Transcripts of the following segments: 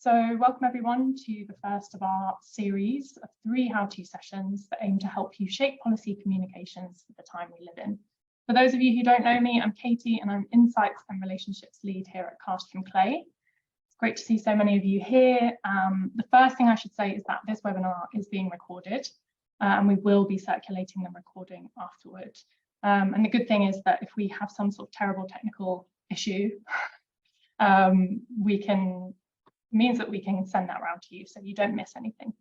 So welcome everyone to the first of our series of 3 how-to sessions that aim to help you shape policy communications for the time we live in. For those of you who don't know me, I'm Katie and I'm Insights and Relationships Lead here at Cast from Clay. It's great to see so many of you here. The first thing I should say is that this webinar is being recorded and we will be circulating the recording afterward. And the good thing is that if we have some sort of terrible technical issue, means that we can send that round to you so you don't miss anything.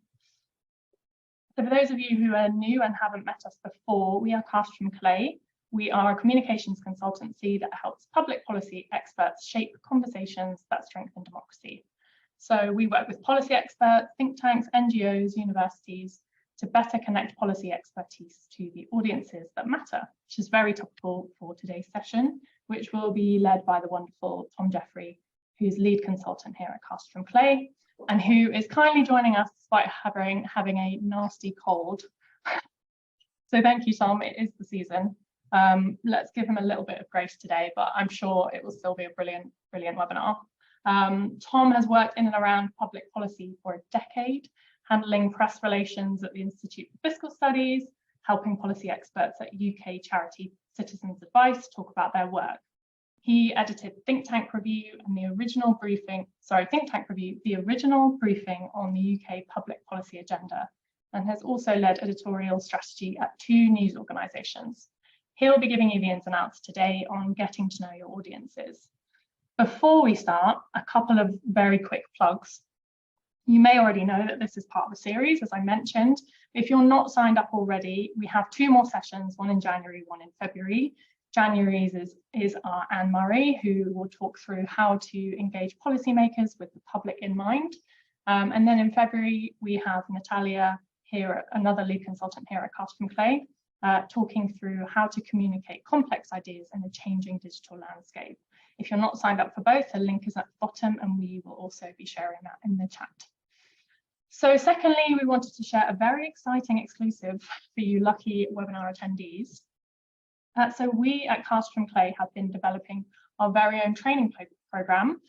So for those of you who are new and haven't met us before, we are Cast from Clay. We are a communications consultancy that helps public policy experts shape conversations that strengthen democracy. So we work with policy experts, think tanks, NGOs, universities to better connect policy expertise to the audiences that matter, which is very topical for today's session, which will be led by the wonderful Tom Jeffrey, who's lead consultant here at Cast from Clay, and who is kindly joining us despite having a nasty cold. So thank you, Tom. It is the season. Let's give him a little bit of grace today, but I'm sure it will still be a brilliant webinar. Tom has worked in and around public policy for a decade, handling press relations at the Institute for Fiscal Studies, helping policy experts at UK charity Citizens Advice talk about their work. He edited Think Tank Review and the original briefing on the UK public policy agenda, and has also led editorial strategy at 2 news organisations. He'll be giving you the ins and outs today on getting to know your audiences. Before we start, a couple of very quick plugs. You may already know that this is part of a series, as I mentioned. If you're not signed up already, we have 2 more sessions, one in January, one in February. January's is our Anne Murray, who will talk through how to engage policymakers with the public in mind. And then in February, we have Natalia here, another lead consultant here at Cast from Clay, talking through how to communicate complex ideas in a changing digital landscape. If you're not signed up for both, the link is at the bottom and we will also be sharing that in the chat. So secondly, we wanted to share a very exciting exclusive for you lucky webinar attendees. So we at Cast from Clay have been developing our very own training program.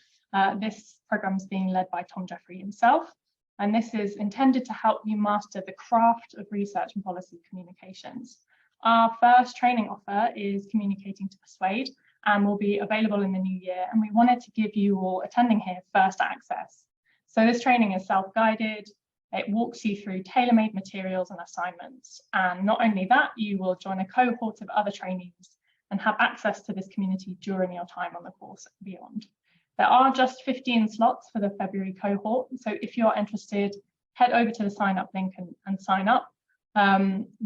This program is being led by Tom Jeffrey himself, and this is intended to help you master the craft of research and policy communications. Our first training offer is Communicating to Persuade and will be available in the new year, and we wanted to give you all attending here first access. So this training is self-guided. It walks you through tailor-made materials and assignments. And not only that, you will join a cohort of other trainees and have access to this community during your time on the course and beyond. There are just 15 slots for the February cohort. So if you're interested, head over to the sign up link and sign up.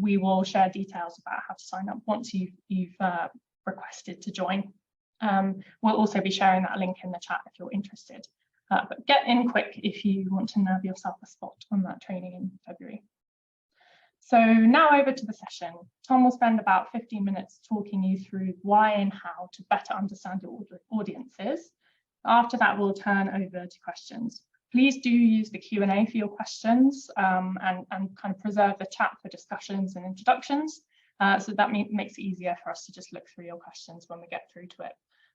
We will share details about how to sign up once you've requested to join. We'll also be sharing that link in the chat if you're interested. But get in quick if you want to nab yourself a spot on that training in February. So now over to the session. Tom will spend about 15 minutes talking you through why and how to better understand your audiences. After that, we'll turn over to questions. Please do use the Q&A for your questions and kind of preserve the chat for discussions and introductions. So that makes it easier for us to just look through your questions when we get through to it.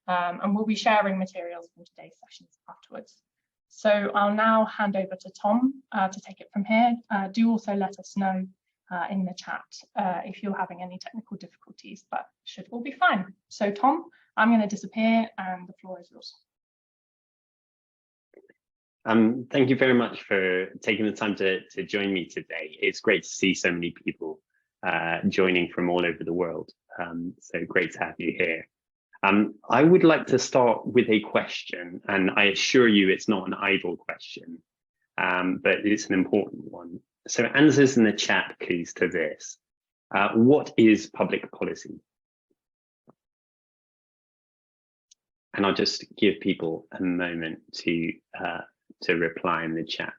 And we'll be sharing materials from today's sessions afterwards. So I'll now hand over to Tom to take it from here. Do also let us know in the chat if you're having any technical difficulties, but should all be fine. So Tom, I'm going to disappear and the floor is yours. Thank you very much for taking the time to join me today. It's great to see so many people joining from all over the world. So great to have you here. I would like to start with a question, and I assure you it's not an idle question, but it's an important one. So answers in the chat, please, to this. What is public policy? And I'll just give people a moment to reply in the chat.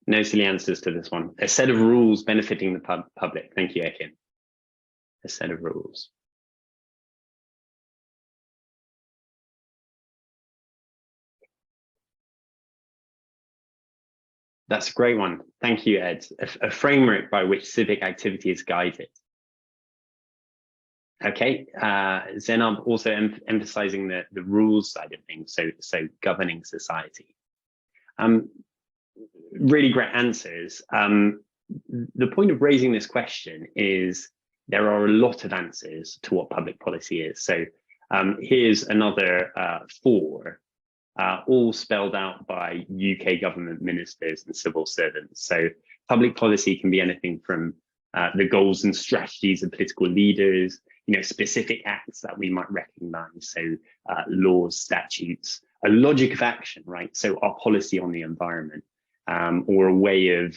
No silly answers to this one. A set of rules benefiting the public. Thank you, Ekin. A set of rules. That's a great one. Thank you, Ed. A framework by which civic activity is guided. Okay, Zainab also emphasizing the rules side of things, so governing society. Really great answers. The point of raising this question is there are a lot of answers to what public policy is. So here's another 4, all spelled out by UK government ministers and civil servants. So public policy can be anything from the goals and strategies of political leaders, specific acts that we might recognize, so laws, statutes, a logic of action, right? So our policy on the environment, or a way of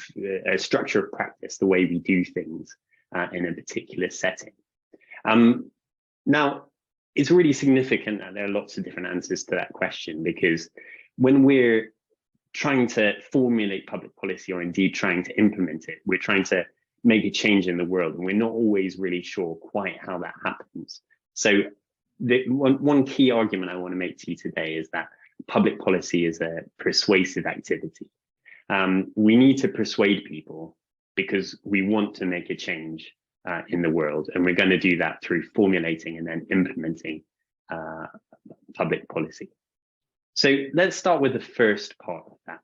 a structure of practice, the way we do things in a particular setting. Now, it's really significant that there are lots of different answers to that question, because when we're trying to formulate public policy, or indeed trying to implement it, we're trying to make a change in the world, and we're not always really sure quite how that happens. So one key argument I want to make to you today is that public policy is a persuasive activity. We need to persuade people because we want to make a change in the world, and we're going to do that through formulating and then implementing public policy. So let's start with the first part of that,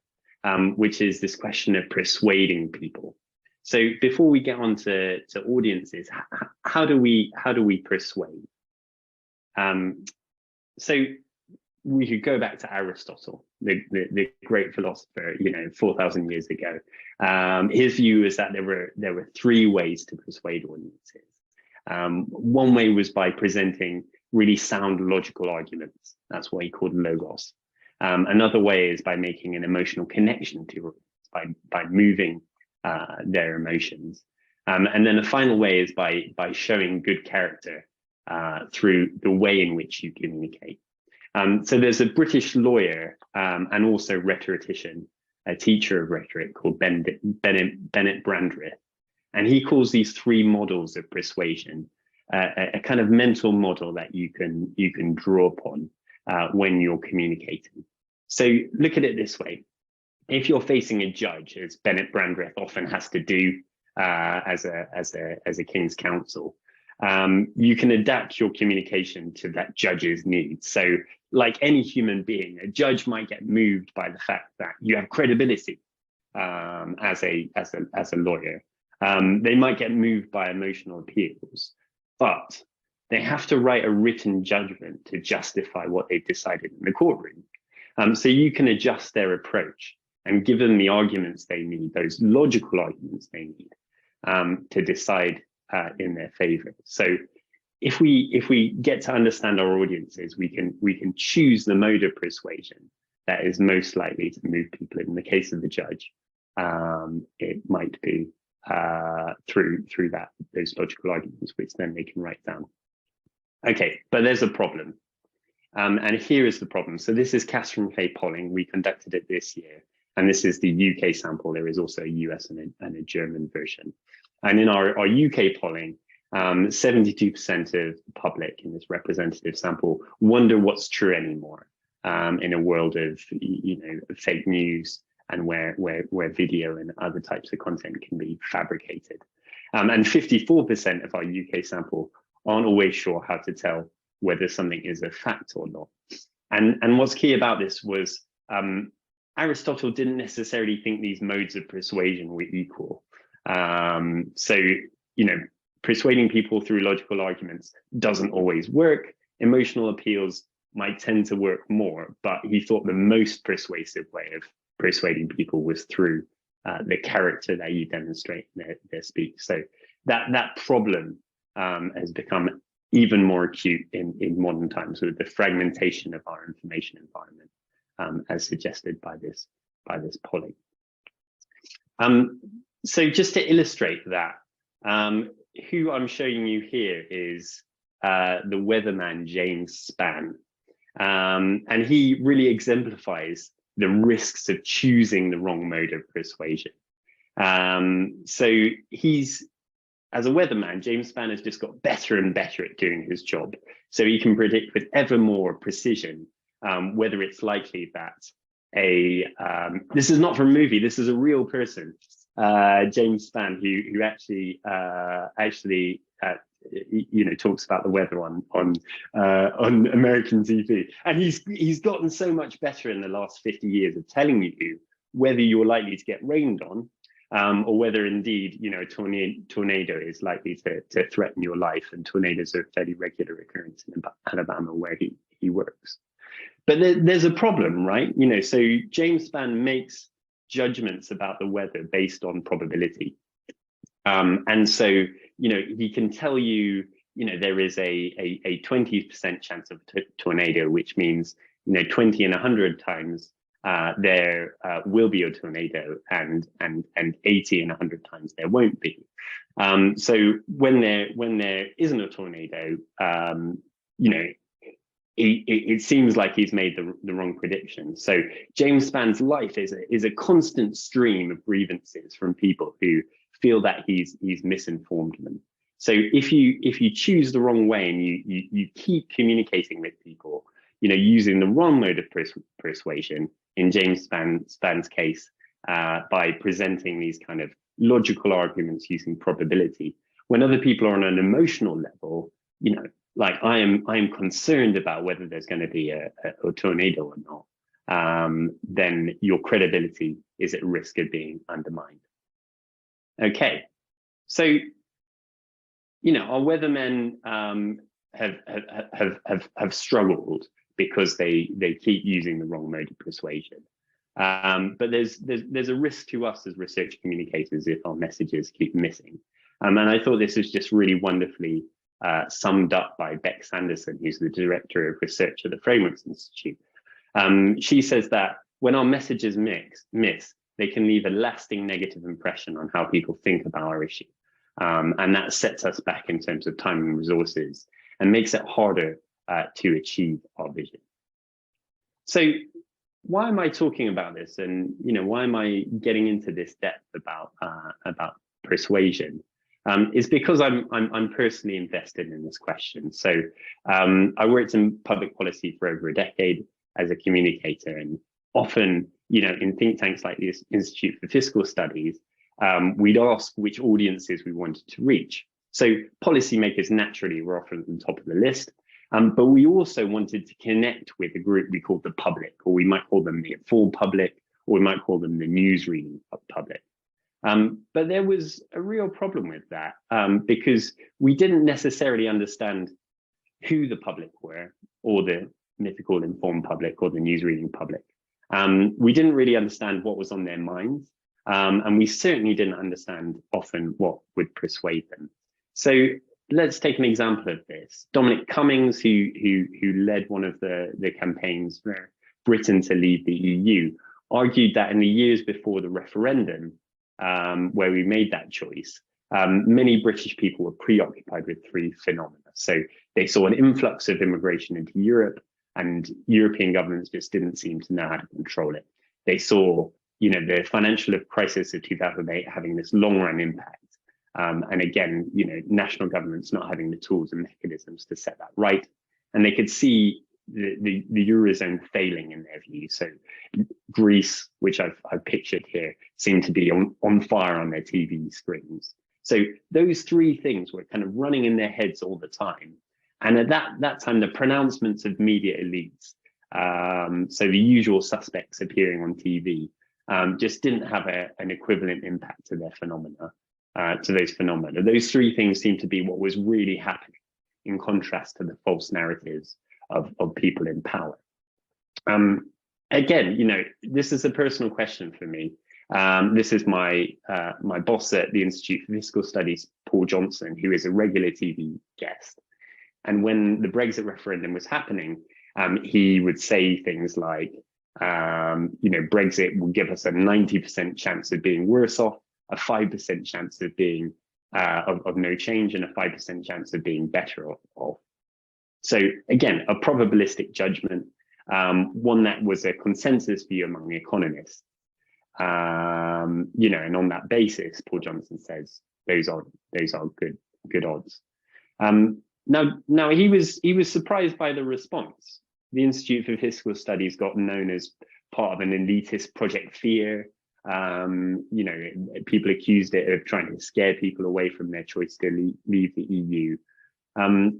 which is this question of persuading people. So before we get on to audiences, how do we persuade? So we could go back to Aristotle, the great philosopher, 4,000 years ago. His view is that there were 3 ways to persuade audiences. One way was by presenting really sound logical arguments. That's what he called logos. Another way is by making an emotional connection to audience, by moving their emotions. And then the final way is by showing good character through the way in which you communicate. So there's a British lawyer and also rhetorician, a teacher of rhetoric called Bennett Brandreth, and he calls these 3 models of persuasion a kind of mental model that you can draw upon when you're communicating. So look at it this way: if you're facing a judge, as Bennett Brandreth often has to do as a King's Counsel, you can adapt your communication to that judge's needs. So like any human being, a judge might get moved by the fact that you have credibility as a lawyer. They might get moved by emotional appeals, but they have to write a written judgment to justify what they've decided in the courtroom. So you can adjust their approach and give them the arguments they need, those logical arguments they need to decide in their favor. So if we get to understand our audiences, we can choose the mode of persuasion that is most likely to move people. In the case of the judge, it might be through those logical arguments, which then they can write down. Okay, but there's a problem. And here is the problem. So this is Castor Fay polling. We conducted it this year. And this is the UK sample. There is also a US and a German version. And in our UK polling, 72% of the public in this representative sample wonder what's true anymore in a world of fake news and where video and other types of content can be fabricated. And 54% of our UK sample aren't always sure how to tell whether something is a fact or not. And what's key about this was Aristotle didn't necessarily think these modes of persuasion were equal. So, persuading people through logical arguments doesn't always work. Emotional appeals might tend to work more, but he thought the most persuasive way of persuading people was through the character that you demonstrate in their speech. So that problem has become even more acute in modern times with the fragmentation of our information environment, as suggested by this polling. So just to illustrate that, who I'm showing you here is the weatherman James Spann, and he really exemplifies the risks of choosing the wrong mode of persuasion. So as a weatherman, James Spann has just got better and better at doing his job. So he can predict with ever more precision whether it's likely that this is not from a movie, this is a real person, James Spann, who actually talks about the weather on American TV, and he's gotten so much better in the last 50 years of telling you whether you're likely to get rained on, or whether indeed a tornado is likely to threaten your life. And tornadoes are a fairly regular occurrence in Alabama, where he works. But there's a problem, right? So James Spann makes judgments about the weather based on probability. And so, he can tell you, there is a 20% chance of a tornado, which means, 20 and 100 times there will be a tornado, and 80 and 100 times there won't be. So when there isn't a tornado, it seems like he's made the wrong prediction. So James Spann's life is a constant stream of grievances from people who feel that he's misinformed them. So if you choose the wrong way and you keep communicating with people, using the wrong mode of persuasion, in James Spann's case, by presenting these kind of logical arguments using probability, when other people are on an emotional level, like I am concerned about whether there's going to be a tornado or not, then your credibility is at risk of being undermined. Okay, so our weathermen have struggled because they keep using the wrong mode of persuasion. But there's a risk to us as research communicators if our messages keep missing. And I thought this is just really wonderfully summed up by Beck Sanderson, who's the director of research at the Frameworks Institute. She says that when our messages miss, they can leave a lasting negative impression on how people think about our issue. And that sets us back in terms of time and resources and makes it harder to achieve our vision. So why am I talking about this? And why am I getting into this depth about persuasion? Is because I'm personally invested in this question. So I worked in public policy for over a decade as a communicator, and often, in think tanks like the Institute for Fiscal Studies, we'd ask which audiences we wanted to reach. So policymakers naturally were often at the top of the list, but we also wanted to connect with a group we called the public, or we might call them the informed public, or we might call them the news reading public. But there was a real problem with that, because we didn't necessarily understand who the public were, or the mythical informed public, or the news reading public. We didn't really understand what was on their minds, and we certainly didn't understand often what would persuade them. So let's take an example of this. Dominic Cummings, who led one of the campaigns for Britain to leave the EU, argued that in the years before the referendum, where we made that choice, many British people were preoccupied with three phenomena. So they saw an influx of immigration into Europe, and European governments just didn't seem to know how to control it. They saw, the financial crisis of 2008 having this long-run impact. And again, national governments not having the tools and mechanisms to set that right. And they could see the Eurozone failing in their view. So Greece, which I've pictured here, seemed to be on fire on their TV screens. So those three things were kind of running in their heads all the time. And at that time, the pronouncements of media elites, so the usual suspects appearing on TV, just didn't have an equivalent impact to their phenomena, to those phenomena. Those three things seem to be what was really happening, in contrast to the false narratives of people in power. Again, this is a personal question for me. This is my boss at the Institute for Fiscal Studies, Paul Johnson, who is a regular TV guest. And when the Brexit referendum was happening, he would say things like, Brexit will give us a 90% chance of being worse off, a 5% chance of being of no change, and a 5% chance of being better off. So again, a probabilistic judgment, one that was a consensus view among the economists. And on that basis, Paul Johnson says those are good odds. Now he was surprised by the response. The Institute for Fiscal Studies got known as part of an elitist Project Fear. You know, people accused it of trying to scare people away from their choice to leave the EU.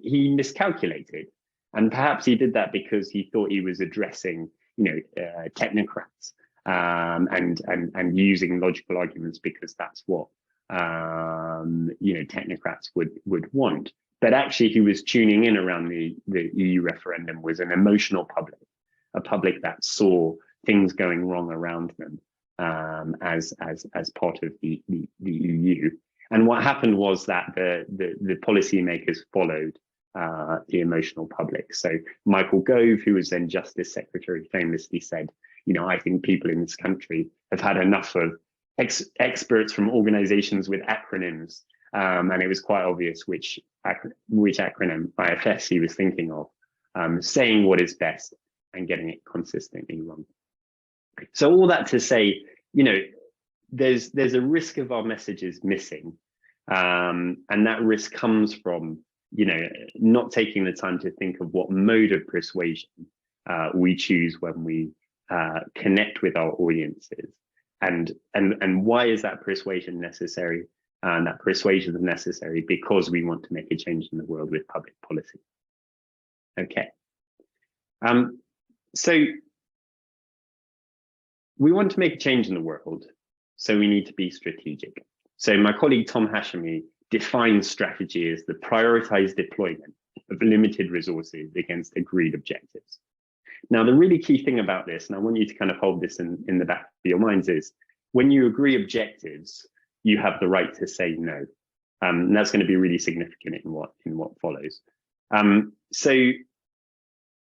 He miscalculated, and perhaps he did that because he thought he was addressing, you know, technocrats and using logical arguments because that's what you know, technocrats would want. But actually, he was tuning in around the EU referendum was an emotional public, a public that saw things going wrong around them as part of the EU. And what happened was that the policymakers followed the emotional public. So Michael Gove, who was then Justice Secretary, famously said, you know, I think people in this country have had enough of experts from organizations with acronyms. And it was quite obvious which acronym, IFS, he was thinking of, saying what is best and getting it consistently wrong. So all that to say, you know, there's a risk of our messages missing. And that risk comes from, you know, not taking the time to think of what mode of persuasion we choose when we connect with our audiences. And why is that persuasion necessary? And that persuasion is necessary because we want to make a change in the world with public policy. Okay. So we want to make a change in the world, so we need to be strategic. So my colleague Tom Hashemi defines strategy as the prioritized deployment of limited resources against agreed objectives. Now, the really key thing about this, and I want you to kind of hold this in the back of your minds, is when you agree objectives, you have the right to say no. And that's going to be really significant in what follows. So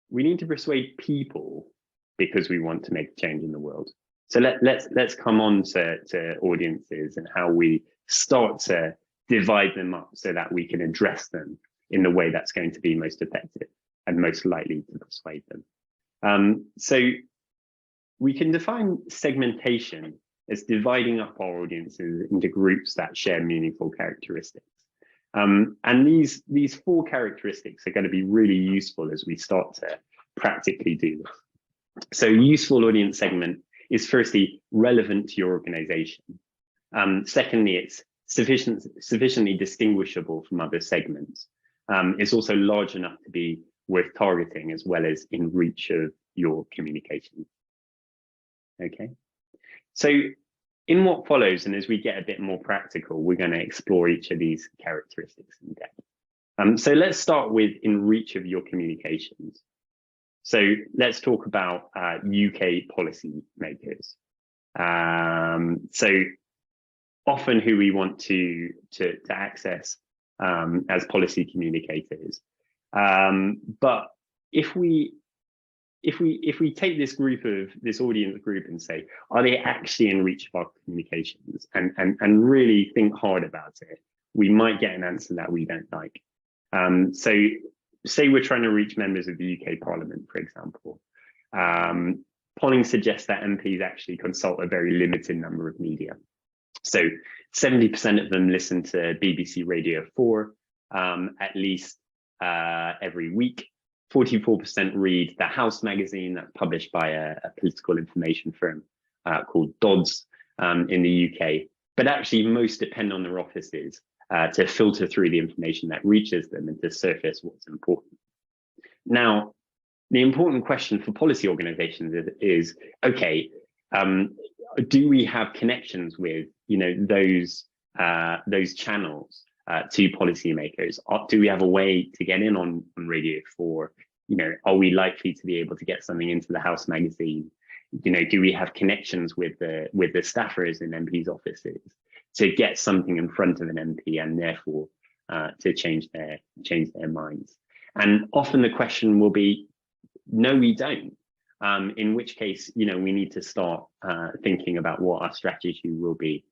we need to persuade people because we want to make a change in the world. So let's come on to audiences and how we start to divide them up so that we can address them in the way that's going to be most effective and most likely to persuade them. So we can define segmentation as dividing up our audiences into groups that share meaningful characteristics. And these 4 characteristics are going to be really useful as we start to practically do this. So useful audience segment is firstly relevant to your organization. Secondly, it's sufficiently distinguishable from other segments. It's also large enough to be worth targeting as well as in reach of your communication. Okay, so in what follows, and as we get a bit more practical, we're going to explore each of these characteristics in depth. So let's start with in reach of your communications. So let's talk about UK policy makers. So often who we want to access as policy communicators. But if we take this audience group and say, are they actually in reach of our communications, and really think hard about it, we might get an answer that we don't like. So say we're trying to reach members of the UK Parliament, for example. Polling suggests that MPs actually consult a very limited number of media. So 70% of them listen to BBC Radio 4 at least every week. 44% read the House magazine that's published by a political information firm called Dodds in the UK. But actually most depend on their offices to filter through the information that reaches them and to surface what's important. Now, the important question for policy organizations is okay, do we have connections with, you know, those channels to policymakers? Do we have a way to get in on Radio 4? You know, are we likely to be able to get something into the House magazine? You know, do we have connections with the staffers in MPs' offices to get something in front of an MP and therefore to change their minds? And often the question will be, no, we don't. In which case, you know, we need to start thinking about what our strategy will be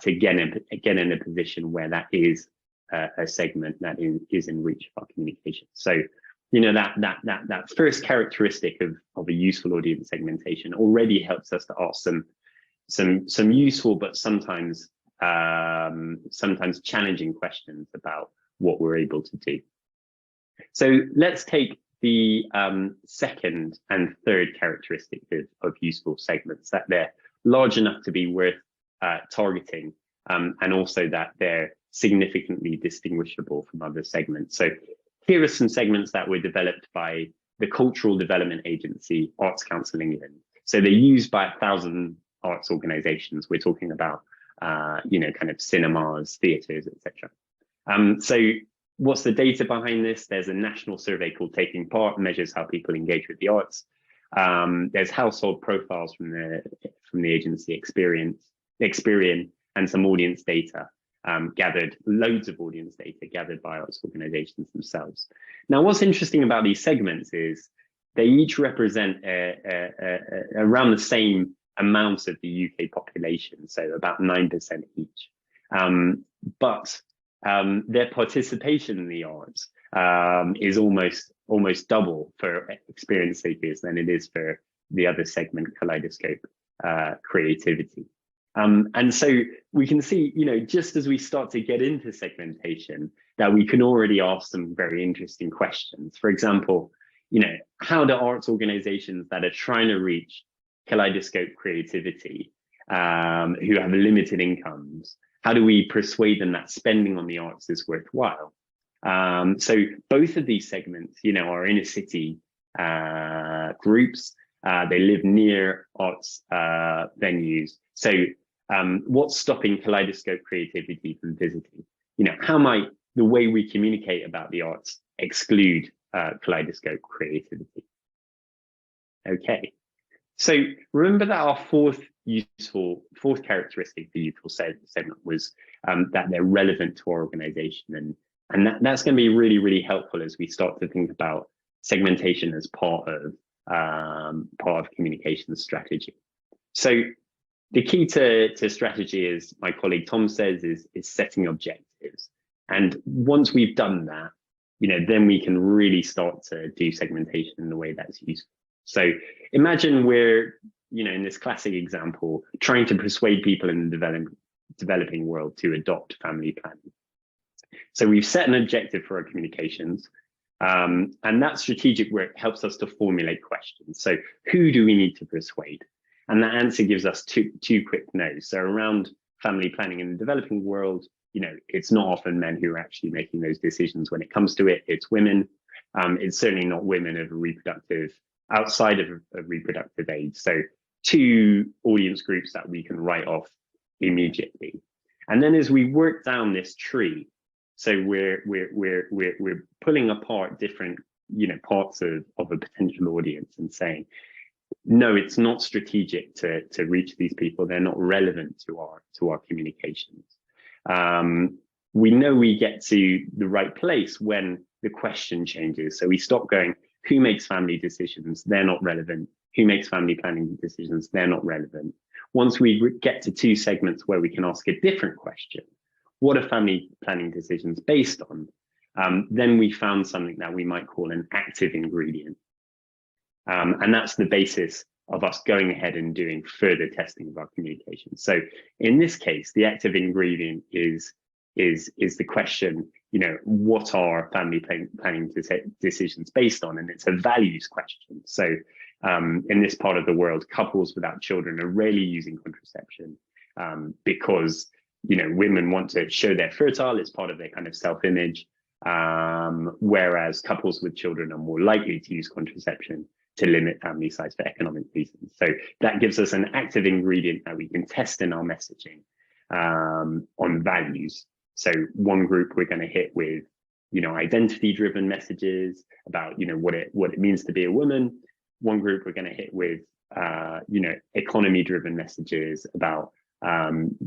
to get in a position where that is a segment that is in reach of our communication. So, you know, that first characteristic of a useful audience segmentation already helps us to ask some useful but sometimes challenging questions about what we're able to do. So let's take the second and third characteristic of useful segments, that they're large enough to be worth targeting, and also that they're significantly distinguishable from other segments. So here are some segments that were developed by the Cultural Development Agency, Arts Council England. So they're used by 1,000 arts organizations. We're talking about, kind of cinemas, theaters, etc. So what's the data behind this? There's a national survey called Taking Part, measures how people engage with the arts. There's household profiles from the agency Experian, and some audience data gathered, loads of audience data gathered by arts organizations themselves. Now, what's interesting about these segments is they each represent around the same amount of the UK population, so about 9% each. But their participation in the arts is almost double for experience seekers than it is for the other segment, Kaleidoscope Creativity. And so we can see, just as we start to get into segmentation, that we can already ask some very interesting questions. For example, how do arts organizations that are trying to reach Kaleidoscope Creativity, who have limited incomes, how do we persuade them that spending on the arts is worthwhile? So both of these segments, are inner city groups. They live near arts venues. So what's stopping Kaleidoscope Creativity from visiting? How might the way we communicate about the arts exclude Kaleidoscope Creativity? Okay, so remember that our fourth characteristic for useful segment was that they're relevant to our organization, and that's going to be really, really helpful as we start to think about segmentation as part of communication strategy. So the key to strategy, as my colleague Tom says, is setting objectives. And once we've done that, then we can really start to do segmentation in a way that's useful. So imagine we're, in this classic example, trying to persuade people in the developing world to adopt family planning. So we've set an objective for our communications, and that strategic work helps us to formulate questions. So who do we need to persuade? And that answer gives us two quick no's. So around family planning in the developing world, it's not often men who are actually making those decisions when it comes to it, it's women. It's certainly not women outside of reproductive age. So two audience groups that we can write off immediately. And then as we work down this tree, so we're pulling apart different parts of a potential audience and saying, no, it's not strategic to reach these people. They're not relevant to our communications. We know we get to the right place when the question changes. So we stop going, who makes family decisions? They're not relevant. Who makes family planning decisions? They're not relevant. Once we get to two segments where we can ask a different question, what are family planning decisions based on? Then we found something that we might call an active ingredient. And that's the basis of us going ahead and doing further testing of our communication. So in this case, the active ingredient is the question, what are family planning decisions based on? And it's a values question. So in this part of the world, couples without children are rarely using contraception because, women want to show they're fertile. It's part of their kind of self-image, whereas couples with children are more likely to use contraception to limit family size for economic reasons. So that gives us an active ingredient that we can test in our messaging on values. So one group we're going to hit with, identity-driven messages about, what it means to be a woman. One group we're going to hit with, economy-driven messages about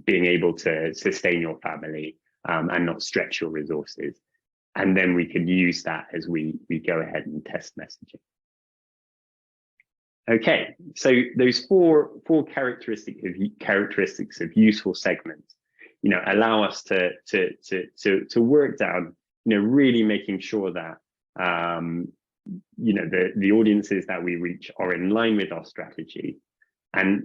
being able to sustain your family and not stretch your resources. And then we can use that as we go ahead and test messaging. Okay, so those four characteristics of useful segments, allow us to work down, really making sure that the audiences that we reach are in line with our strategy, and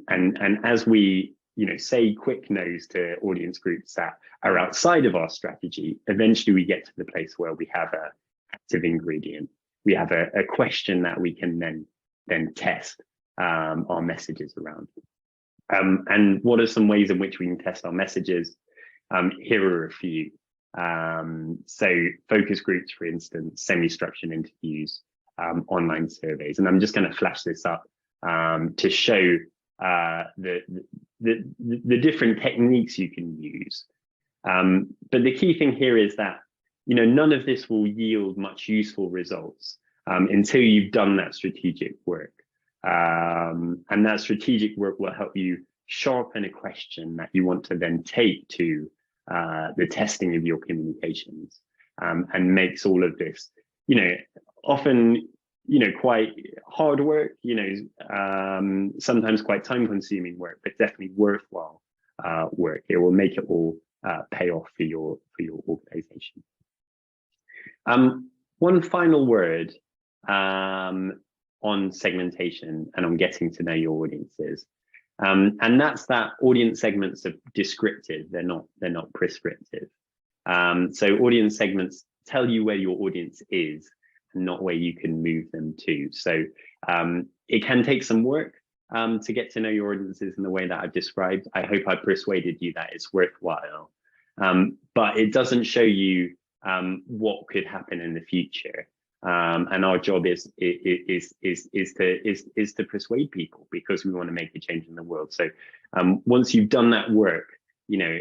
as we say quick no's to audience groups that are outside of our strategy, eventually we get to the place where we have an active ingredient. we have a question that we can then test our messages around. And what are some ways in which we can test our messages? Here are a few. So focus groups, for instance, semi-structured interviews, online surveys. And I'm just going to flash this up to show the different techniques you can use. But the key thing here is that, you know, none of this will yield much useful results until you've done that strategic work. And that strategic work will help you sharpen a question that you want to then take to the testing of your communications, and makes all of this, you know, often, you know, quite hard work, you know, sometimes quite time consuming work, but definitely worthwhile work. It will make it all pay off for your organization. One final word on segmentation and on getting to know your audiences. And that's that audience segments are descriptive, they're not prescriptive. So audience segments tell you where your audience is and not where you can move them to. So it can take some work to get to know your audiences in the way that I've described. I hope I persuaded you that it's worthwhile, but it doesn't show you what could happen in the future. And our job is to persuade people, because we want to make a change in the world. So once you've done that work, you know,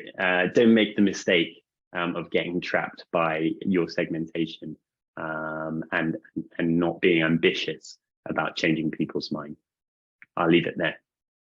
don't make the mistake of getting trapped by your segmentation and not being ambitious about changing people's minds. I'll leave it there.